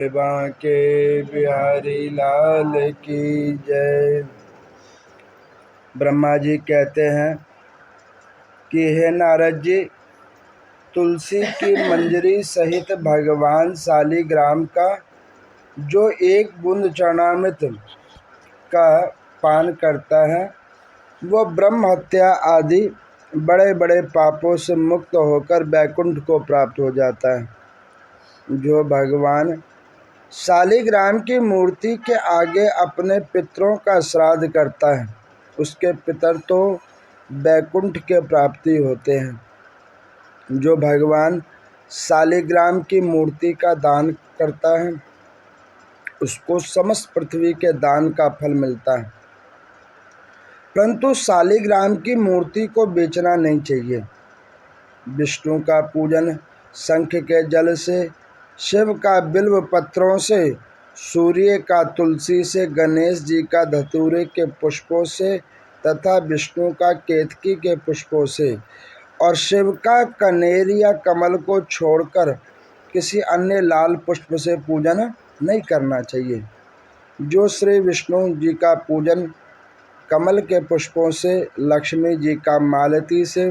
बांके बिहारी लाल की जय। ब्रह्मा जी कहते हैं कि हे नारद जी, तुलसी की मंजरी सहित भगवान शालिग्राम का जो एक बूंद चरणामृत का पान करता है वो ब्रह्म हत्या आदि बड़े बड़े पापों से मुक्त होकर वैकुंठ को प्राप्त हो जाता है। जो भगवान शालिग्राम की मूर्ति के आगे अपने पितरों का श्राद्ध करता है उसके पितर तो वैकुंठ के प्राप्ति होते हैं। जो भगवान शालिग्राम की मूर्ति का दान करता है उसको समस्त पृथ्वी के दान का फल मिलता है। परंतु शालिग्राम की मूर्ति को बेचना नहीं चाहिए। विष्णु का पूजन शंख के जल से, शिव का बिल्व पत्रों से, सूर्य का तुलसी से, गणेश जी का धतूरे के पुष्पों से तथा विष्णु का केतकी के पुष्पों से और शिव का कनेर या कमल को छोड़कर किसी अन्य लाल पुष्प से पूजन नहीं करना चाहिए। जो श्री विष्णु जी का पूजन कमल के पुष्पों से, लक्ष्मी जी का मालती से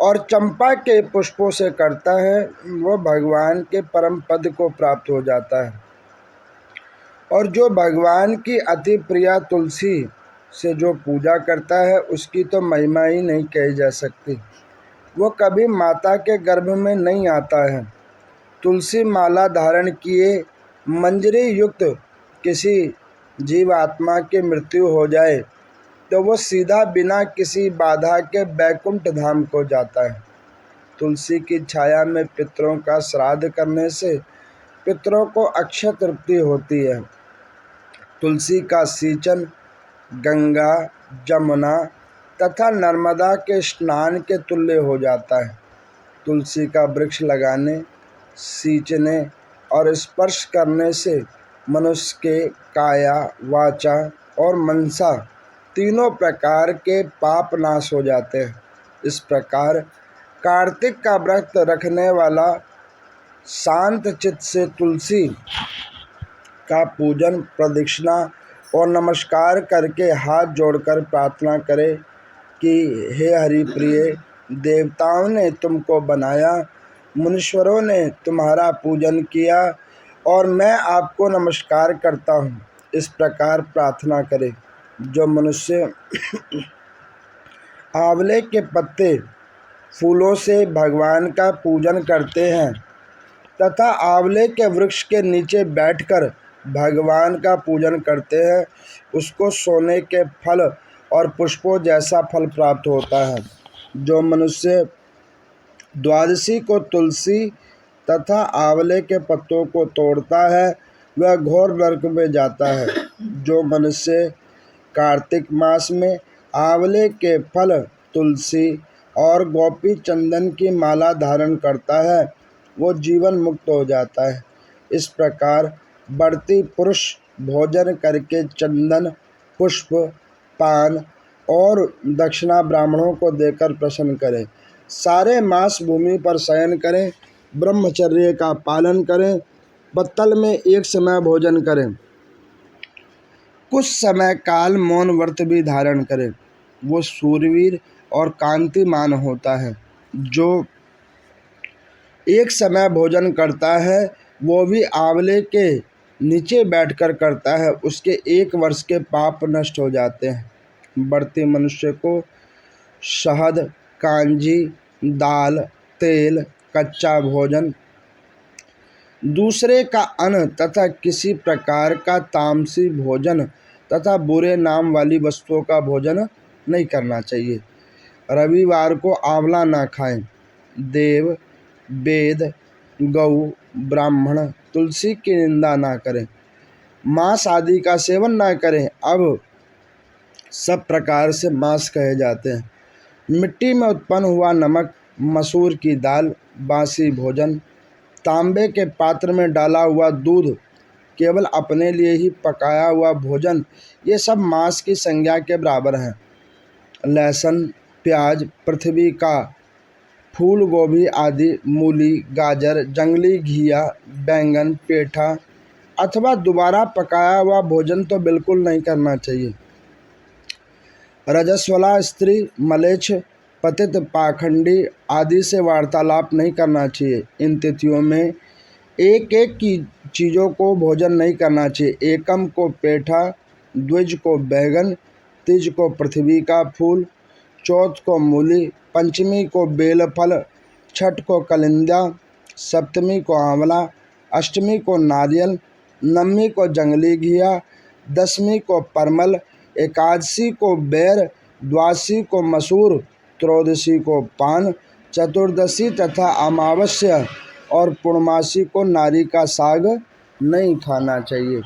और चंपा के पुष्पों से करता है वह भगवान के परम पद को प्राप्त हो जाता है। और जो भगवान की अति प्रिया तुलसी से जो पूजा करता है उसकी तो महिमा ही नहीं कही जा सकती। वो कभी माता के गर्भ में नहीं आता है। तुलसी माला धारण किए मंजरी युक्त किसी जीवात्मा की मृत्यु हो जाए तो वो सीधा बिना किसी बाधा के वैकुंठ धाम को जाता है। तुलसी की छाया में पितरों का श्राद्ध करने से पितरों को अक्षय तृप्ति होती है। तुलसी का सींचन गंगा, जमुना तथा नर्मदा के स्नान के तुल्य हो जाता है। तुलसी का वृक्ष लगाने, सींचने और स्पर्श करने से मनुष्य के काया, वाचा और मनसा तीनों प्रकार के पाप नाश हो जाते हैं। इस प्रकार कार्तिक का व्रत रखने वाला शांत चित्त से तुलसी का पूजन, प्रदक्षिणा और नमस्कार करके हाथ जोड़कर प्रार्थना करे कि हे हरि प्रिय, देवताओं ने तुमको बनाया, मुनीश्वरों ने तुम्हारा पूजन किया और मैं आपको नमस्कार करता हूँ। इस प्रकार प्रार्थना करे। जो मनुष्य आंवले के पत्ते, फूलों से भगवान का पूजन करते हैं तथा आंवले के वृक्ष के नीचे बैठकर भगवान का पूजन करते हैं उसको सोने के फल और पुष्पों जैसा फल प्राप्त होता है। जो मनुष्य द्वादशी को तुलसी तथा आंवले के पत्तों को तोड़ता है वह घोर नरक में जाता है। जो मनुष्य कार्तिक मास में आंवले के फल, तुलसी और गोपी चंदन की माला धारण करता है वो जीवन मुक्त हो जाता है। इस प्रकार बढ़ती पुरुष भोजन करके चंदन, पुष्प, पान और दक्षिणा ब्राह्मणों को देकर प्रसन्न करें। सारे मास भूमि पर शयन करें, ब्रह्मचर्य का पालन करें, पत्तल में एक समय भोजन करें, कुछ समय काल मौन व्रत भी धारण करें। वो सूरवीर और कांतिमान होता है। जो एक समय भोजन करता है वो भी आंवले के नीचे बैठकर करता है उसके 1 वर्ष के पाप नष्ट हो जाते हैं। बढ़ते मनुष्य को शहद, कांजी, दाल, तेल, कच्चा भोजन, दूसरे का अन्न तथा किसी प्रकार का तामसी भोजन तथा बुरे नाम वाली वस्तुओं का भोजन नहीं करना चाहिए। रविवार को आंवला ना खाएं। देव, वेद, गौ, ब्राह्मण, तुलसी की निंदा ना करें। मांस आदि का सेवन ना करें। अब सब प्रकार से मांस कहे जाते हैं। मिट्टी में उत्पन्न हुआ नमक, मसूर की दाल, बासी भोजन, तांबे के पात्र में डाला हुआ दूध, केवल अपने लिए ही पकाया हुआ भोजन, ये सब मांस की संज्ञा के बराबर हैं। लहसुन, प्याज, पृथ्वी का फूल गोभी आदि, मूली, गाजर, जंगली घिया, बैंगन, पेठा अथवा दोबारा पकाया हुआ भोजन तो बिल्कुल नहीं करना चाहिए। रजस्वला स्त्री, मलेच्छ, पतित, पाखंडी आदि से वार्तालाप नहीं करना चाहिए। इन तिथियों में एक एक की चीज़ों को भोजन नहीं करना चाहिए। एकम को पेठा, द्विज को बैगन, तीज को पृथ्वी का फूल, चौथ को मूली, पंचमी को बेलफल, छठ को कलिंदा, सप्तमी को आंवला, अष्टमी को नारियल, नवमी को जंगली घिया, दसवीं को परमल, एकादशी को बेर, द्वादशी को मसूर, त्रयोदशी को पान, चतुर्दशी तथा अमावस्या और पूर्णमासी को नारी का साग नहीं खाना चाहिए।